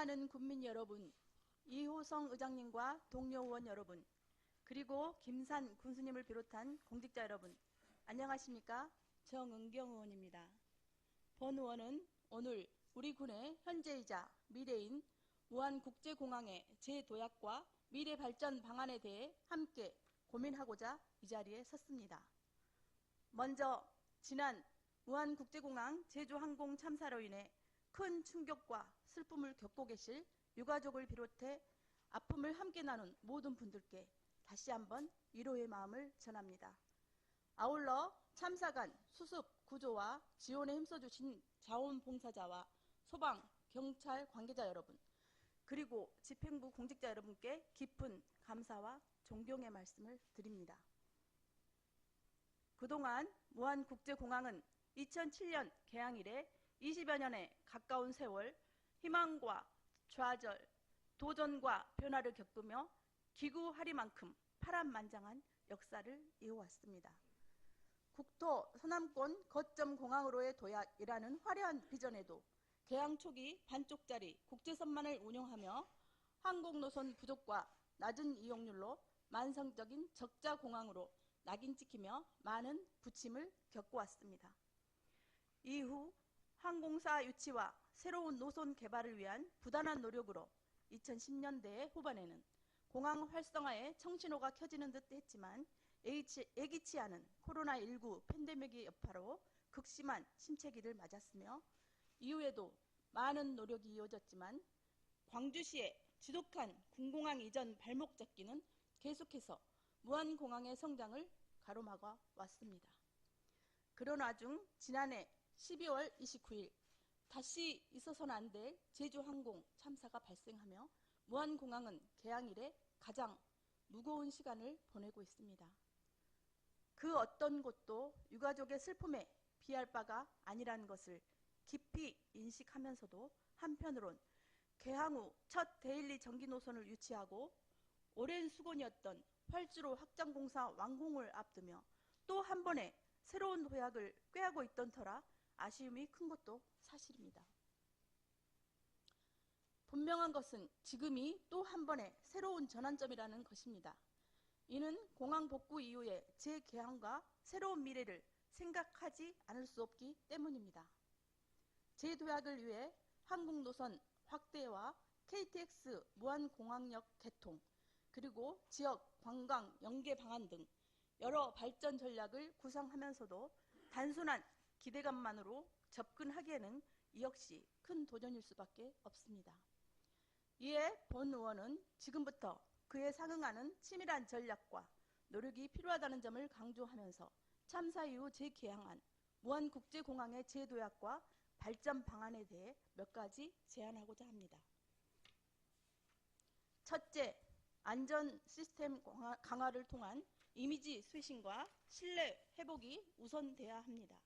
사랑하는 국민 여러분, 이호성 의장님과 동료 의원 여러분, 그리고 김산 군수님을 비롯한 공직자 여러분, 안녕하십니까? 정은경 의원입니다. 본 의원은 오늘 우리 군의 현재이자 미래인 무안국제공항의 재도약과 미래 발전 방안에 대해 함께 고민하고자 이 자리에 섰습니다. 먼저 지난 무안국제공항 제주항공 참사로 인해 큰 충격과 슬픔을 겪고 계실 유가족을 비롯해 아픔을 함께 나눈 모든 분들께 다시 한번 위로의 마음을 전합니다. 아울러 참사간 수습, 구조와 지원에 힘써주신 자원봉사자와 소방, 경찰 관계자 여러분, 그리고 집행부 공직자 여러분께 깊은 감사와 존경의 말씀을 드립니다. 그동안 무안국제공항은 2007년 개항 이래 20여 년의 가까운 세월 희망과 좌절, 도전과 변화를 겪으며 기구하리만큼 파란만장한 역사를 이어왔습니다. 국토 서남권 거점 공항으로의 도약이라는 화려한 비전에도 개항 초기 반쪽짜리 국제선만을 운영하며 항공노선 부족과 낮은 이용률로 만성적인 적자 공항으로 낙인 찍히며 많은 부침을 겪어왔습니다. 이후 항공사 유치와 새로운 노선 개발을 위한 부단한 노력으로 2010년대 후반에는 공항 활성화에 청신호가 켜지는 듯 했지만 예기치 않은 코로나19 팬데믹의 여파로 극심한 침체기를 맞았으며 이후에도 많은 노력이 이어졌지만 광주시의 지독한 군공항 이전 발목 잡기는 계속해서 무안공항의 성장을 가로막아 왔습니다. 그런 와중 지난해 12월 29일 다시 있어서는 안 될 제주항공 참사가 발생하며 무안공항은 개항 이래 가장 무거운 시간을 보내고 있습니다. 그 어떤 곳도 유가족의 슬픔에 비할 바가 아니라는 것을 깊이 인식하면서도 한편으론 개항 후 첫 데일리 전기 노선을 유치하고 오랜 수건이었던 활주로 확장공사 완공을 앞두며 또 한 번의 새로운 도약을 꾀하고 있던 터라 아쉬움이 큰 것도 사실입니다. 분명한 것은 지금이 또 한 번의 새로운 전환점이라는 것입니다. 이는 공항 복구 이후의 재개항과 새로운 미래를 생각하지 않을 수 없기 때문입니다. 재도약을 위해 항공노선 확대와 KTX 무안공항역 개통, 그리고 지역 관광 연계 방안 등 여러 발전 전략을 구상하면서도 단순한 기대감만으로 접근하기에는 이 역시 큰 도전일 수밖에 없습니다. 이에 본 의원은 지금부터 그에 상응하는 치밀한 전략과 노력이 필요하다는 점을 강조하면서 참사 이후 재개항한 무안국제공항의 재도약과 발전 방안에 대해 몇 가지 제안하고자 합니다. 첫째, 안전 시스템 강화를 통한 이미지 쇄신과 신뢰 회복이 우선돼야 합니다.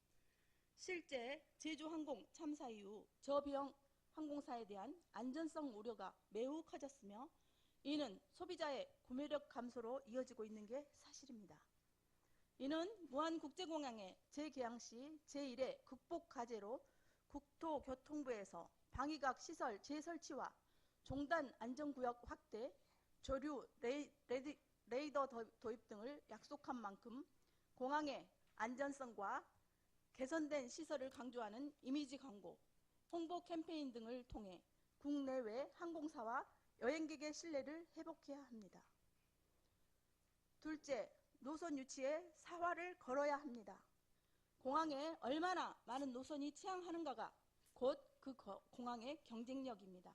실제 제주항공 참사 이후 저비용 항공사에 대한 안전성 우려가 매우 커졌으며 이는 소비자의 구매력 감소로 이어지고 있는 게 사실입니다. 이는 무안국제공항의 재개항 시 제1회 극복 과제로 국토교통부에서 방위각 시설 재설치와 종단 안전구역 확대, 조류 레이더 도입 등을 약속한 만큼 공항의 안전성과 개선된 시설을 강조하는 이미지 광고, 홍보 캠페인 등을 통해 국내외 항공사와 여행객의 신뢰를 회복해야 합니다. 둘째, 노선 유치에 사활을 걸어야 합니다. 공항에 얼마나 많은 노선이 취항하는가가 곧 그 공항의 경쟁력입니다.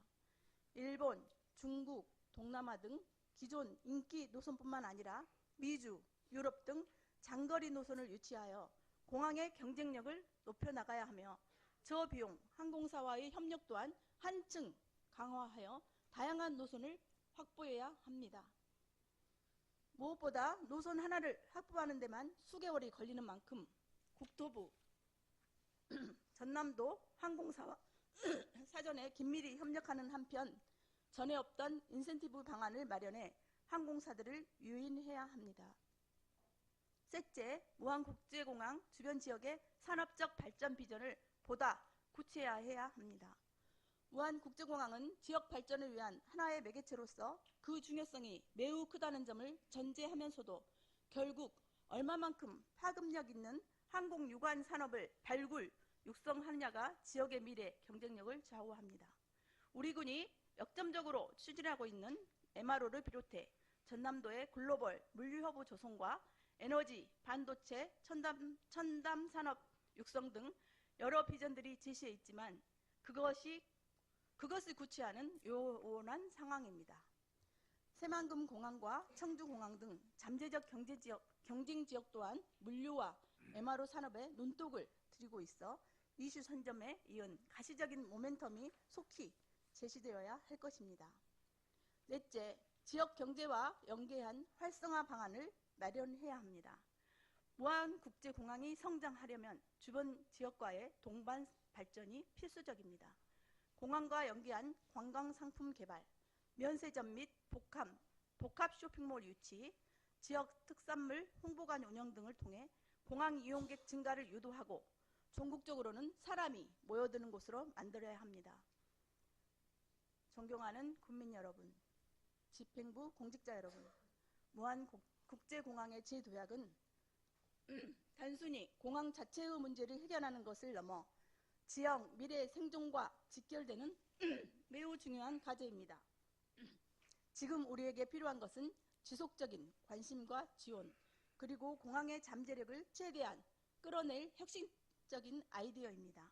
일본, 중국, 동남아 등 기존 인기 노선뿐만 아니라 미주, 유럽 등 장거리 노선을 유치하여 공항의 경쟁력을 높여나가야 하며 저비용 항공사와의 협력 또한 한층 강화하여 다양한 노선을 확보해야 합니다. 무엇보다 노선 하나를 확보하는 데만 수개월이 걸리는 만큼 국토부, 전남도 항공사와 사전에 긴밀히 협력하는 한편 전에 없던 인센티브 방안을 마련해 항공사들을 유인해야 합니다. 셋째, 무안국제공항 주변 지역의 산업적 발전 비전을 보다 구체화해야 합니다. 무안국제공항은 지역 발전을 위한 하나의 매개체로서 그 중요성이 매우 크다는 점을 전제하면서도 결국 얼마만큼 파급력 있는 항공 유관 산업을 발굴, 육성하느냐가 지역의 미래 경쟁력을 좌우합니다. 우리 군이 역점적으로 추진하고 있는 MRO를 비롯해 전남도의 글로벌 물류허브 조성과 에너지, 반도체, 첨단 산업 육성 등 여러 비전들이 제시해 있지만 그것을 구체하는 요원한 상황입니다. 새만금 공항과 청주공항 등 잠재적 경쟁 지역 또한 물류와 MRO 산업에 눈독을 들이고 있어 이슈 선점에 이은 가시적인 모멘텀이 속히 제시되어야 할 것입니다. 넷째, 지역 경제와 연계한 활성화 방안을 마련해야 합니다. 무안국제공항이 성장하려면 주변 지역과의 동반 발전이 필수적입니다. 공항과 연계한 관광상품 개발, 면세점 및 복합 쇼핑몰 유치, 지역 특산물 홍보관 운영 등을 통해 공항 이용객 증가를 유도하고 전국적으로는 사람이 모여드는 곳으로 만들어야 합니다. 존경하는 국민 여러분, 집행부 공직자 여러분, 무안국제공항의 재도약은 단순히 공항 자체의 문제를 해결하는 것을 넘어 지역 미래 생존과 직결되는 매우 중요한 과제입니다. 지금 우리에게 필요한 것은 지속적인 관심과 지원, 그리고 공항의 잠재력을 최대한 끌어낼 혁신적인 아이디어입니다.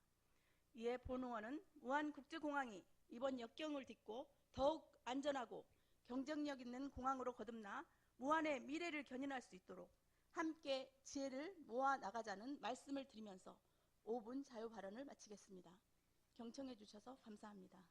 이에 본 의원은 무안국제공항이 이번 역경을 딛고 더욱 안전하고 경쟁력 있는 공항으로 거듭나 무안의 미래를 견인할 수 있도록 함께 지혜를 모아 나가자는 말씀을 드리면서 5분 자유 발언을 마치겠습니다. 경청해 주셔서 감사합니다.